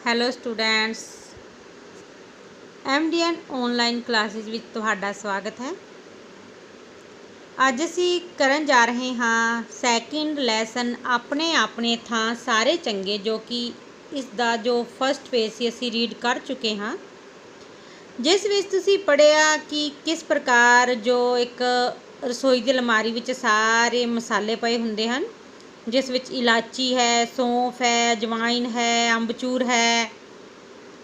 Hello students, MDN online classes ਵਿੱਚ ਤੁਹਾਡਾ ਸਵਾਗਤ ਹੈ। ਅੱਜ ਅਸੀਂ ਕਰਨ ਜਾ ਰਹੇ ਹਾਂ ਸੈਕਿੰਡ ਲੈਸਨ ਆਪਣੇ ਆਪਣੇ ਥਾਂ ਸਾਰੇ ਚੰਗੇ, ਜੋ ਕਿ ਇਸ ਦਾ ਜੋ ਫਸਟ ਪੇਜ ਸੀ ਅਸੀਂ ਰੀਡ ਕਰ ਚੁੱਕੇ ਹਾਂ, ਜਿਸ ਵਿੱਚ ਤੁਸੀਂ ਪੜ੍ਹਿਆ ਕਿ ਕਿਸ ਪ੍ਰਕਾਰ ਜੋ ਇੱਕ ਰਸੋਈ ਦੀ ਅਲਮਾਰੀ ਵਿੱਚ ਸਾਰੇ ਮਸਾਲੇ ਪਏ ਹੁੰਦੇ ਹਨ, जिस विच इलायची है, सौंफ है, अजवाइन है, अंबचूर है,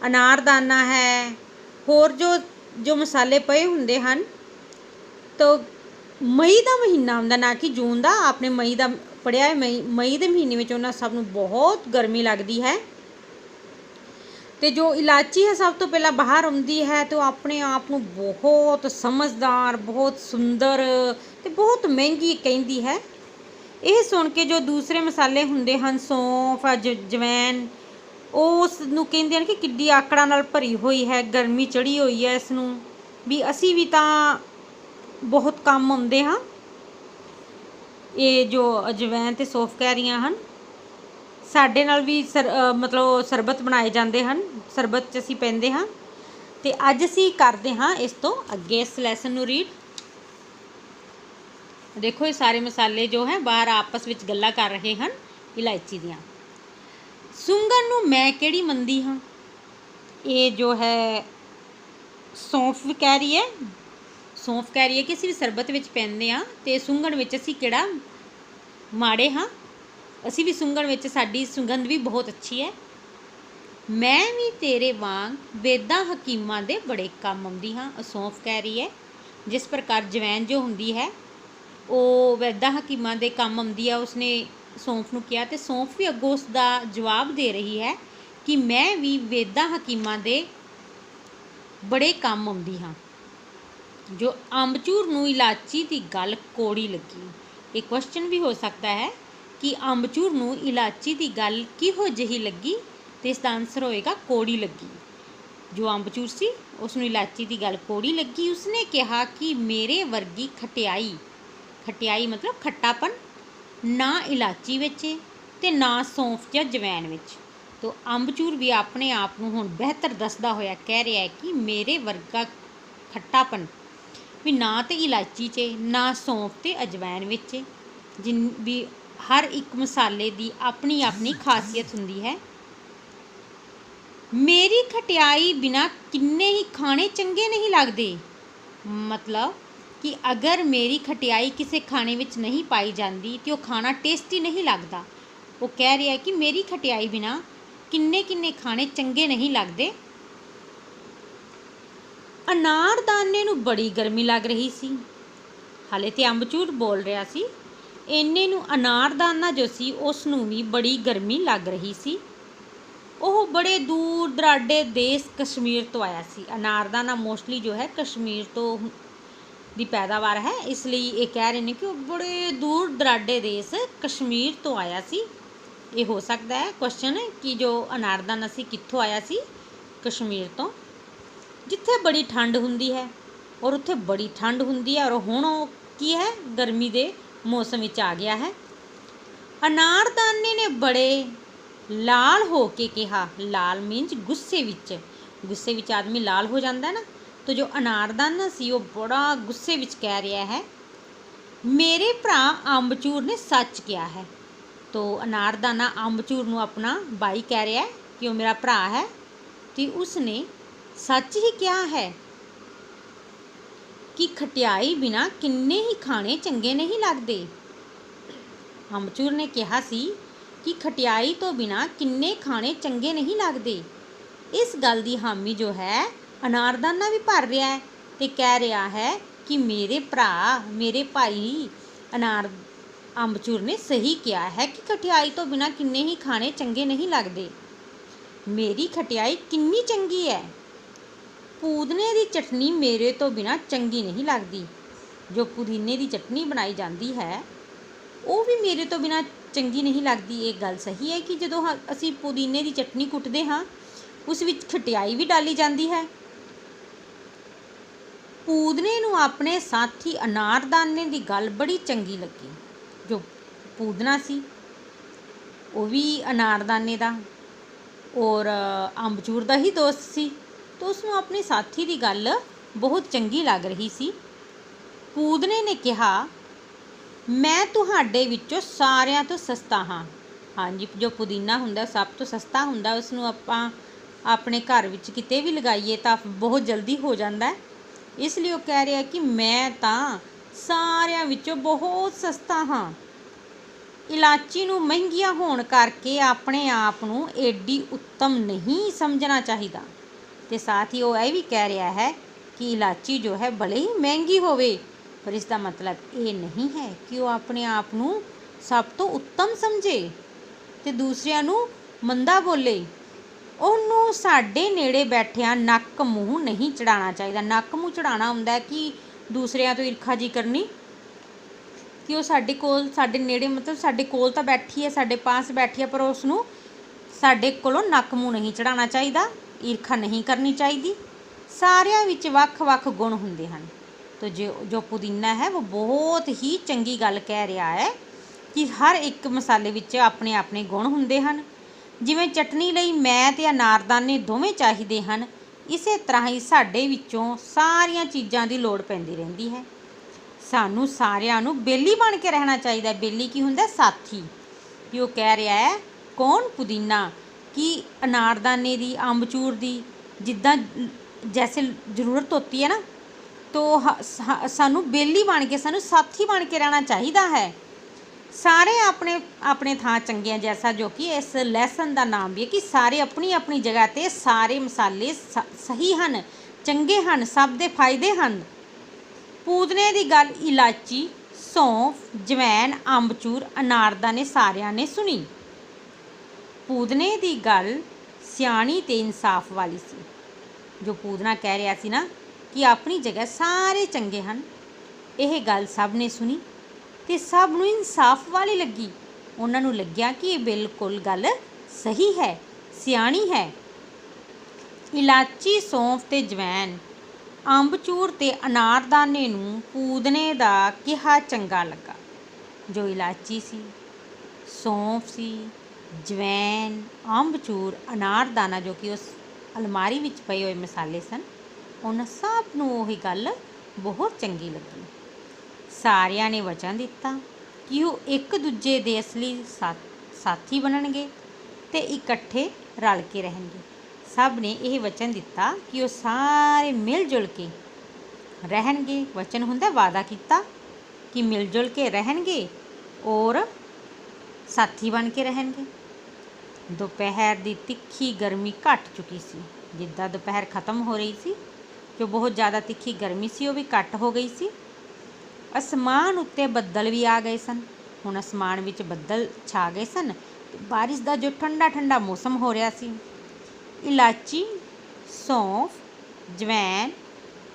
अनारदाना है, होर जो जो मसाले पे हुंदे हन। तो मई का महीना आउंदा, ना कि जून का। आपने मई का पढ़िया है। मई के महीने में उन्होंने सब नूं बहुत गर्मी लगती है। तो जो इलायची है सब तो पहला बाहर आउंदी है, तो अपने आप नूं बहुत समझदार, बहुत सुंदर ते बहुत महंगी कहंदी है। ਇਹ ਸੁਣ ਕੇ ਜੋ ਦੂਸਰੇ ਮਸਾਲੇ ਹੁੰਦੇ ਹਨ, ਸੌਂਫ, ਜਵੈਨ, ਉਸ ਨੂੰ ਕਹਿੰਦੇ ਹਨ ਕਿ ਕਿੱਡੀ ਆਕੜਾਂ ਨਾਲ ਭਰੀ ਹੋਈ ਹੈ, ਗਰਮੀ ਚੜ੍ਹੀ ਹੋਈ ਹੈ ਇਸ ਨੂੰ, ਵੀ ਅਸੀਂ ਵੀ ਤਾਂ ਬਹੁਤ ਕੰਮ ਆਉਂਦੇ ਹਾਂ। ਇਹ ਜੋ ਅਜਵੈਨ ਅਤੇ ਸੌਂਫ ਕਹਿ ਰਹੀਆਂ ਹਨ, ਸਾਡੇ ਨਾਲ ਵੀ ਮਤਲਬ ਸਰਬਤ ਬਣਾਏ ਜਾਂਦੇ ਹਨ, ਸਰਬਤ 'ਚ ਅਸੀਂ ਪੈਂਦੇ ਹਾਂ। ਅਤੇ ਅੱਜ ਅਸੀਂ ਕਰਦੇ ਹਾਂ ਇਸ ਤੋਂ ਅੱਗੇ ਇਸ ਲੈਸਨ ਨੂੰ ਰੀਡ। देखो, ये सारे मसाले जो हैं बाहर आपस में गल्लां कर रहे हैं इलायची दियाँ। सुंघण नूं मैं किहड़ी मंदी हाँ, ये जो है सौंफ भी कह रही है, सौंफ कह रही है कि असीं भी सरबत विच पैंदे हाँ, ते सुंघण विच असीं किहड़ा माड़े हाँ, असीं भी सुंघण विच साडी सुगंध भी बहुत अच्छी है। मैं भी तेरे वांग वेदां हकीमां दे बड़े काम आउंदी हाँ, सौंफ कह रही है। जिस प्रकार जवैन जो हुंदी है ਉਹ ਵੈਦਾਂ ਹਕੀਮਾਂ ਦੇ ਕੰਮ ਆਉਂਦੀ ਆ, ਉਸਨੇ ਸੌਂਫ ਨੂੰ ਕਿਹਾ, ਅਤੇ ਸੌਂਫ ਵੀ ਅੱਗੋਂ ਉਸ ਦਾ ਜਵਾਬ ਦੇ ਰਹੀ ਹੈ ਕਿ ਮੈਂ ਵੀ ਵੇਦਾਂ ਹਕੀਮਾਂ ਦੇ ਬੜੇ ਕੰਮ ਆਉਂਦੀ ਹਾਂ। ਜੋ ਅੰਬਚੂਰ ਨੂੰ ਇਲਾਚੀ ਦੀ ਗੱਲ ਕੌੜੀ ਲੱਗੀ। ਇਹ ਕੁਐਸਚਨ ਵੀ ਹੋ ਸਕਦਾ ਹੈ ਕਿ ਅੰਬਚੂਰ ਨੂੰ ਇਲਾਚੀ ਦੀ ਗੱਲ ਕਿਹੋ ਜਿਹੀ ਲੱਗੀ, ਅਤੇ ਇਸ ਦਾ ਆਨਸਰ ਹੋਏਗਾ ਕੌੜੀ ਲੱਗੀ। ਜੋ ਅੰਬਚੂਰ ਸੀ ਉਸ ਨੂੰ ਇਲਾਚੀ ਦੀ ਗੱਲ ਕੌੜੀ ਲੱਗੀ। ਉਸਨੇ ਕਿਹਾ ਕਿ ਮੇਰੇ ਵਰਗੀ ਖਟਿਆਈ, ਖਟਿਆਈ ਮਤਲਬ ਖੱਟਾਪਨ, ਨਾ ਇਲਾਚੀ ਵਿੱਚ ਅਤੇ ਨਾ ਸੌਂਫ ਜਾਂ ਜਵੈਨ ਵਿੱਚ। ਤੋ ਅੰਬਚੂਰ ਵੀ ਆਪਣੇ ਆਪ ਨੂੰ ਹੁਣ ਬਿਹਤਰ ਦੱਸਦਾ ਹੋਇਆ ਕਹਿ ਰਿਹਾ ਹੈ ਕਿ ਮੇਰੇ ਵਰਗਾ ਖੱਟਾਪਨ ਵੀ ਨਾ ਤਾਂ ਇਲਾਚੀ 'ਚ, ਨਾ ਸੌਂਫ ਅਤੇ ਅਜਵੈਨ ਵਿੱਚ। ਵੀ ਹਰ ਇੱਕ ਮਸਾਲੇ ਦੀ ਆਪਣੀ ਆਪਣੀ ਖਾਸੀਅਤ ਹੁੰਦੀ ਹੈ। ਮੇਰੀ ਖਟਿਆਈ ਬਿਨਾਂ ਕਿੰਨੇ ਹੀ ਖਾਣੇ ਚੰਗੇ ਨਹੀਂ ਲੱਗਦੇ। ਮਤਲਬ कि अगर मेरी खटियाई किसी खाने में नहीं पाई जाती तो वह खाना टेस्टी नहीं लगता। वो कह रहा है कि मेरी खटियाई बिना किन्ने किन्ने खाने चंगे नहीं लगते। अनारदाने नूं बड़ी गर्मी लग रही सी। हाले तो अंबचूर बोल रहा सी, इन्ने नूं अनारदाना जो सी उसनूं भी बड़ी गर्मी लग रही सी। वह बड़े दूर दराडे देश कश्मीर तो आया सी। अनारदाना मोस्टली जो है कश्मीर तो ਦੀ ਪੈਦਾਵਾਰ ਹੈ, ਇਸ ਲਈ ਇਹ ਕਹਿ ਰਹੇ ਨੇ ਕਿ ਉਹ ਬੜੇ ਦੂਰ ਦਰਾਡੇ ਦੇਸ਼ ਕਸ਼ਮੀਰ ਤੋਂ ਆਇਆ ਸੀ। ਇਹ ਹੋ ਸਕਦਾ ਹੈ ਕੁਐਸਚਨ ਕਿ ਜੋ ਅਨਾਰਦਾਨਾ ਸੀ ਕਿੱਥੋਂ ਆਇਆ ਸੀ, ਕਸ਼ਮੀਰ ਤੋਂ, ਜਿੱਥੇ ਬੜੀ ਠੰਡ ਹੁੰਦੀ ਹੈ। ਔਰ ਉੱਥੇ ਬੜੀ ਠੰਡ ਹੁੰਦੀ ਹੈ, ਔਰ ਹੁਣ ਉਹ ਕੀ ਹੈ, ਗਰਮੀ ਦੇ ਮੌਸਮ ਵਿੱਚ ਆ ਗਿਆ ਹੈ। ਅਨਾਰਦਾਨੇ ਨੇ ਬੜੇ ਲਾਲ ਹੋ ਕੇ ਕਿਹਾ। ਲਾਲ ਮੀਨਸ ਗੁੱਸੇ ਵਿੱਚ ਆਦਮੀ ਲਾਲ ਹੋ ਜਾਂਦਾ ਨਾ। तो जो अनारदाना सी वो बड़ा गुस्से विच कह रहा है, मेरे भरा अंबचूर ने सच किया है। तो अनारदाना अंबचूर नूं अपना भाई कह रहा है कि वह मेरा भरा है, तो उसने सच ही कहा है कि खटियाई बिना किन्ने ही खाने चंगे नहीं लगते। अंबचूर ने कहा सी कि खटियाई तो बिना किन्ने खाने चंगे नहीं लगते। इस गल की हामी जो है अनारदाना भी भर रहा है, तो कह रहा है कि मेरे भरा, मेरे भाई अंबचूर ने सही किया है कि खटियाई तो बिना किन्ने ही खाने चंगे नहीं लगते। मेरी खटियाई किन्नी चंगी है, पुदीने की चटनी मेरे तो बिना चंगी नहीं लगती। जो पुदीने की चटनी बनाई जाती है वो भी मेरे तो बिना चंगी नहीं लगती। ये गल सही है कि जो असी पुदीने की चटनी कुटते हाँ उस विच खटियाई भी डाली जाती है। पुदीने नूं अपने साथी अनारदाने की गल बड़ी चंगी लगी। जो पुदीना सी वो भी अनारदाने का ਔਰ ਅੰਬਚੂਰ ਦਾ ਹੀ ਦੋਸਤ ਸੀ। ਤਾਂ ਉਸਨੂੰ ਆਪਣੀ ਸਾਥੀ ਦੀ ਗੱਲ ਬਹੁਤ ਚੰਗੀ ਲੱਗ ਰਹੀ ਸੀ। ਪੂਦਨੇ ਨੇ ਕਿਹਾ, ਮੈਂ ਤੁਹਾਡੇ ਵਿੱਚੋਂ ਸਾਰਿਆਂ ਤੋਂ ਸਸਤਾ ਹਾਂ। ਹਾਂਜੀ, ਜੋ ਪੁਦੀਨਾ ਹੁੰਦਾ ਸਭ ਤੋਂ ਸਸਤਾ ਹੁੰਦਾ, ਉਸਨੂੰ ਆਪਾਂ ਆਪਣੇ ਘਰ ਵਿੱਚ ਕਿਤੇ ਵੀ ਲਗਾਈਏ ਤਾਂ ਬਹੁਤ ਜਲਦੀ ਹੋ ਜਾਂਦਾ ਹੈ। ਇਸ ਲਈ ਉਹ ਕਹਿ ਰਿਹਾ ਕਿ ਮੈਂ ਤਾਂ ਸਾਰਿਆਂ ਵਿੱਚੋਂ ਬਹੁਤ ਸਸਤਾ ਹਾਂ। ਇਲਾਚੀ ਨੂੰ ਮਹਿੰਗੀਆਂ ਹੋਣ ਕਰਕੇ ਆਪਣੇ ਆਪ ਨੂੰ ਏਡੀ ਉੱਤਮ ਨਹੀਂ ਸਮਝਣਾ ਚਾਹੀਦਾ। ਅਤੇ ਸਾਥ ਹੀ ਉਹ ਇਹ ਵੀ ਕਹਿ ਰਿਹਾ ਹੈ ਕਿ ਇਲਾਚੀ ਜੋ ਹੈ ਭਲੇ ਹੀ ਮਹਿੰਗੀ ਹੋਵੇ, ਪਰ ਇਸ ਦਾ ਮਤਲਬ ਇਹ ਨਹੀਂ ਹੈ ਕਿ ਉਹ ਆਪਣੇ ਆਪ ਨੂੰ ਸਭ ਤੋਂ ਉੱਤਮ ਸਮਝੇ ਅਤੇ ਦੂਸਰਿਆਂ ਨੂੰ ਮੰਦਾ ਬੋਲੇ। ਉਹਨੂੰ ਸਾਡੇ ਨੇੜੇ ਬੈਠਿਆਂ ਨੱਕ ਮੂੰਹ ਨਹੀਂ ਚੜਾਉਣਾ ਚਾਹੀਦਾ। ਨੱਕ ਮੂੰਹ ਚੜਾਉਣਾ ਹੁੰਦਾ ਕਿ ਦੂਸਰਿਆਂ ਤੋਂ ਈਰਖਾ ਜੀ ਕਰਨੀ, ਕਿ ਉਹ ਸਾਡੇ ਕੋਲ, ਸਾਡੇ ਨੇੜੇ, ਮਤਲਬ ਸਾਡੇ ਕੋਲ ਤਾਂ ਬੈਠੀ ਹੈ, ਸਾਡੇ ਪਾਸ ਬੈਠੀ ਹੈ, ਪਰ ਉਸ ਨੂੰ ਸਾਡੇ ਕੋਲੋਂ ਨੱਕ ਮੂੰਹ ਨਹੀਂ ਚੜਾਉਣਾ ਚਾਹੀਦਾ, ਈਰਖਾ ਨਹੀਂ ਕਰਨੀ ਚਾਹੀਦੀ। ਸਾਰਿਆਂ ਵਿੱਚ ਵੱਖ-ਵੱਖ ਗੁਣ ਹੁੰਦੇ ਹਨ। ਤਾਂ ਜੋ ਪੁਦੀਨਾ ਹੈ ਉਹ ਬਹੁਤ ਹੀ ਚੰਗੀ ਗੱਲ ਕਹਿ ਰਿਹਾ ਹੈ ਕਿ ਹਰ ਇੱਕ ਮਸਾਲੇ ਵਿੱਚ ਆਪਣੇ ਆਪਣੇ ਗੁਣ ਹੁੰਦੇ ਹਨ। ਜਿਵੇਂ ਚਟਨੀ ਲਈ ਮੈਂ ਅਤੇ ਅਨਾਰਦਾਨੇ ਦੋਵੇਂ ਚਾਹੀਦੇ ਹਨ, ਇਸੇ ਤਰ੍ਹਾਂ ਹੀ ਸਾਡੇ ਵਿੱਚੋਂ ਸਾਰੀਆਂ ਚੀਜ਼ਾਂ ਦੀ ਲੋੜ ਪੈਂਦੀ ਰਹਿੰਦੀ ਹੈ। ਸਾਨੂੰ ਸਾਰਿਆਂ ਨੂੰ ਬੇਲੀ ਬਣ ਕੇ ਰਹਿਣਾ ਚਾਹੀਦਾ। ਬੇਲੀ ਕੀ ਹੁੰਦਾ? ਸਾਥੀ। ਕਿ ਉਹ ਕਹਿ ਰਿਹਾ ਹੈ, ਕੌਣ? ਪੁਦੀਨਾ, ਕਿ ਅਨਾਰਦਾਨੇ ਦੀ, ਅੰਬਚੂਰ ਦੀ ਜਿੱਦਾਂ ਜੈਸੇ ਜ਼ਰੂਰਤ ਹੋਤੀ ਹੈ ਨਾ, ਤੋ ਸਾਨੂੰ ਬੇਲੀ ਬਣ ਕੇ, ਸਾਨੂੰ ਸਾਥੀ ਬਣ ਕੇ ਰਹਿਣਾ ਚਾਹੀਦਾ ਹੈ। ਸਾਰੇ ਆਪਣੇ ਆਪਣੇ ਥਾਂ ਚੰਗੇ ਆ, ਜੈਸਾ ਜੋ ਕਿ ਇਸ ਲੈਸਨ ਦਾ ਨਾਮ ਵੀ ਹੈ ਕਿ ਸਾਰੇ ਆਪਣੀ ਆਪਣੀ ਜਗ੍ਹਾ 'ਤੇ ਸਾਰੇ ਮਸਾਲੇ ਸਹੀ ਹਨ, ਚੰਗੇ ਹਨ, ਸਭ ਦੇ ਫਾਇਦੇ ਹਨ। ਪੂਦਨੇ ਦੀ ਗੱਲ ਇਲਾਚੀ, ਸੌਂਫ, ਜਵੈਣ, ਅੰਬਚੂਰ, ਅਨਾਰਦਾਨੇ ਸਾਰਿਆਂ ਨੇ ਸੁਣੀ। ਪੂਦਨੇ ਦੀ ਗੱਲ ਸਿਆਣੀ ਤੇ ਇਨਸਾਫ ਵਾਲੀ ਸੀ। ਜੋ ਪੂਦਨਾ ਕਹਿ ਰਿਹਾ ਸੀ ਨਾ ਕਿ ਆਪਣੀ ਜਗ੍ਹਾ ਸਾਰੇ ਚੰਗੇ ਹਨ, ਇਹ ਗੱਲ ਸਭ ਨੇ ਸੁਣੀ ਅਤੇ ਸਭ ਨੂੰ ਇਨਸਾਫ ਵਾਲੀ ਲੱਗੀ। ਉਹਨਾਂ ਨੂੰ ਲੱਗਿਆ ਕਿ ਇਹ ਬਿਲਕੁਲ ਗੱਲ ਸਹੀ ਹੈ, ਸਿਆਣੀ ਹੈ। ਇਲਾਚੀ, ਸੌਂਫ ਅਤੇ ਜਵੈਣ, ਅੰਬਚੂਰ ਅਤੇ ਅਨਾਰਦਾਨੇ ਨੂੰ ਪੂਦਨੇ ਦਾ ਕਿਹਾ ਚੰਗਾ ਲੱਗਾ। ਜੋ ਇਲਾਚੀ ਸੀ, ਸੌਂਫ ਸੀ, ਜਵੈਣ, ਅੰਬਚੂਰ, ਅਨਾਰਦਾਨਾ ਜੋ ਕਿ ਉਸ ਅਲਮਾਰੀ ਵਿੱਚ ਪਏ ਹੋਏ ਮਸਾਲੇ ਸਨ, ਉਹਨਾਂ ਸਭ ਨੂੰ ਉਹੀ ਗੱਲ ਬਹੁਤ ਚੰਗੀ ਲੱਗੀ। ਸਾਰਿਆਂ ਨੇ ਵਚਨ ਦਿੱਤਾ ਕਿ ਉਹ ਇੱਕ ਦੂਜੇ ਦੇ ਅਸਲੀ ਸਾਥੀ ਬਣਨਗੇ ਅਤੇ ਇਕੱਠੇ ਰਲ ਕੇ ਰਹਿਣਗੇ। ਸਭ ਨੇ ਇਹ ਵਚਨ ਦਿੱਤਾ ਕਿ ਉਹ ਸਾਰੇ ਮਿਲ ਜੁਲ ਕੇ ਰਹਿਣਗੇ। ਵਚਨ ਹੁੰਦਾ ਵਾਅਦਾ ਕੀਤਾ ਕਿ ਮਿਲ ਜੁਲ ਕੇ ਰਹਿਣਗੇ ਔਰ ਸਾਥੀ ਬਣ ਕੇ ਰਹਿਣਗੇ। ਦੁਪਹਿਰ ਦੀ ਤਿੱਖੀ ਗਰਮੀ ਘਟ ਚੁੱਕੀ ਸੀ। ਜਿੱਦਾਂ ਦੁਪਹਿਰ ਖਤਮ ਹੋ ਰਹੀ ਸੀ, ਜੋ ਬਹੁਤ ਜ਼ਿਆਦਾ ਤਿੱਖੀ ਗਰਮੀ ਸੀ ਉਹ ਵੀ ਘੱਟ ਹੋ ਗਈ ਸੀ। ਅਸਮਾਨ ਉੱਤੇ ਬੱਦਲ ਵੀ ਆ ਗਏ ਸਨ। ਹੁਣ ਅਸਮਾਨ ਵਿੱਚ ਬੱਦਲ ਛਾ ਗਏ ਸਨ ਅਤੇ ਬਾਰਿਸ਼ ਦਾ ਜੋ ਠੰਡਾ ਠੰਡਾ ਮੌਸਮ ਹੋ ਰਿਹਾ ਸੀ। ਇਲਾਚੀ, ਸੌਂਫ, ਜਵੈਣ,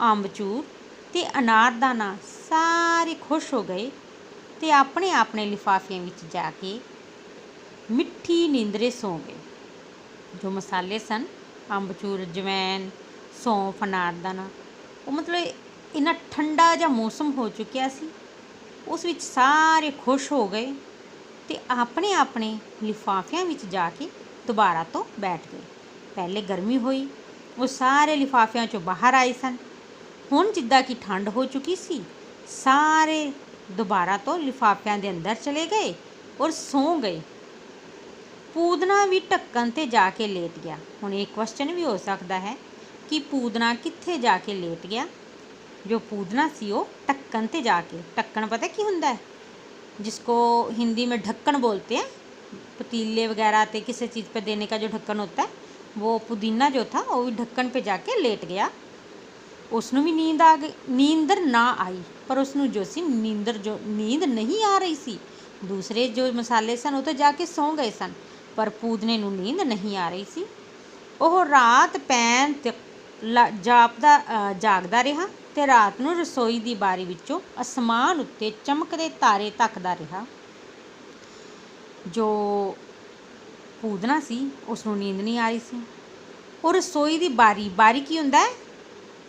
ਅੰਬਚੂਰ ਅਤੇ ਅਨਾਰਦਾਨਾ ਸਾਰੇ ਖੁਸ਼ ਹੋ ਗਏ ਅਤੇ ਆਪਣੇ ਆਪਣੇ ਲਿਫਾਫਿਆਂ ਵਿੱਚ ਜਾ ਕੇ ਮਿੱਠੀ ਨੀਂਦਰੇ ਸੌਂ ਗਏ। ਜੋ ਮਸਾਲੇ ਸਨ, ਅੰਬਚੂਰ, ਜਵੈਣ, ਸੌਂਫ, ਅਨਾਰਦਾਨਾ, ਉਹ ਮਤਲਬ ਇੰਨਾ ਠੰਡਾ ਜਿਹਾ ਮੌਸਮ ਹੋ ਚੁੱਕਿਆ ਸੀ, ਉਸ ਵਿੱਚ ਸਾਰੇ ਖੁਸ਼ ਹੋ ਗਏ ਅਤੇ ਆਪਣੇ ਆਪਣੇ ਲਿਫਾਫਿਆਂ ਵਿੱਚ ਜਾ ਕੇ ਦੁਬਾਰਾ ਤੋਂ ਬੈਠ ਗਏ। ਪਹਿਲੇ ਗਰਮੀ ਹੋਈ, ਉਹ ਸਾਰੇ ਲਿਫਾਫਿਆਂ 'ਚੋਂ ਬਾਹਰ ਆਏ ਸਨ। ਹੁਣ ਜਿੱਦਾਂ ਕਿ ਠੰਡ ਹੋ ਚੁੱਕੀ ਸੀ, ਸਾਰੇ ਦੁਬਾਰਾ ਤੋਂ ਲਿਫਾਫਿਆਂ ਦੇ ਅੰਦਰ ਚਲੇ ਗਏ ਔਰ ਸੌਂ ਗਏ। ਪੂਦਨਾ ਵੀ ਢੱਕਣ 'ਤੇ ਜਾ ਕੇ ਲੇਟ ਗਿਆ। ਹੁਣ ਇਹ ਕੁਐਸਚਨ ਵੀ ਹੋ ਸਕਦਾ ਹੈ ਕਿ ਪੂਦਨਾ ਕਿੱਥੇ ਜਾ ਕੇ ਲੇਟ ਗਿਆ। ਜੋ ਪੂਦਨਾ ਸੀ ਉਹ ढक्कन पे जाके, ढक्कन पता की होता है, जिसको हिंदी में ढक्कन बोलते हैं, पतीले वगैरह ते किसी चीज़ पे देने का जो ढक्कन होता है, वो पुदीना जो था वो भी ढक्कन पे जाके लेट गया। उसनों भी नींद आ गई, नींदर ना आई, पर उसनों जो सी नींद नहीं आ रही सी। दूसरे जो मसाले सन वो तो जाके सौ गए सन, पर पूदने नूं नींद नहीं आ रही सी। ਉਹ ਰਾਤ ਪੈਣ ਤੱਕ ਜਾਗਦਾ ਰਿਹਾ ਅਤੇ ਰਾਤ ਨੂੰ ਰਸੋਈ ਦੀ ਬਾਰੀ ਵਿੱਚੋਂ ਅਸਮਾਨ ਉੱਤੇ ਚਮਕਦੇ ਤਾਰੇ ਤੱਕਦਾ ਰਿਹਾ। ਜੋ ਪੂਦਨਾ ਸੀ ਉਸ ਨੂੰ ਨੀਂਦ ਨਹੀਂ ਆ ਰਹੀ ਸੀ। ਉਹ ਰਸੋਈ ਦੀ ਬਾਰੀ ਕੀ ਹੁੰਦਾ ਹੈ?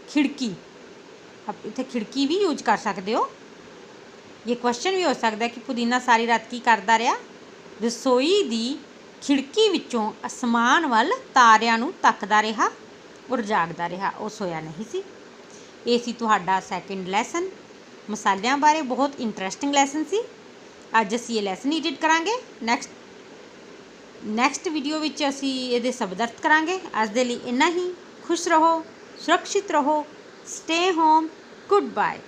ਖਿੜਕੀ। ਇੱਥੇ ਖਿੜਕੀ ਵੀ ਯੂਜ ਕਰ ਸਕਦੇ ਹੋ। ਇਹ ਕੁਐਸਚਨ ਵੀ ਹੋ ਸਕਦਾ ਕਿ ਪੁਦੀਨਾ ਸਾਰੀ ਰਾਤ ਕੀ ਕਰਦਾ ਰਿਹਾ? ਰਸੋਈ ਦੀ खिड़की विचों आसमान वल तारिਆਂ ਨੂੰ तकदा रहा और जागदा रहा, ਉਹ सोया नहीं सी। ਇਹ ਸੀ ਤੁਹਾਡਾ सैकेंड लैसन मसालिਆਂ बारे। बहुत इंटरस्टिंग लैसन सी। ਅੱਜ ਅਸੀਂ ਇਹ ਲੈਸਨ ਐਡਿਟ ਕਰਾਂਗੇ। ਨੈਕਸਟ ਵੀਡੀਓ ਵਿੱਚ ਅਸੀਂ ਇਹਦੇ ਸ਼ਬਦ ਅਰਥ ਕਰਾਂਗੇ। ਅੱਜ ਦੇ ਲਈ ਇੰਨਾ ਹੀ। ਖੁਸ਼ ਰਹੋ, ਸੁਰੱਖਿਅਤ ਰਹੋ। Stay home. Good bye.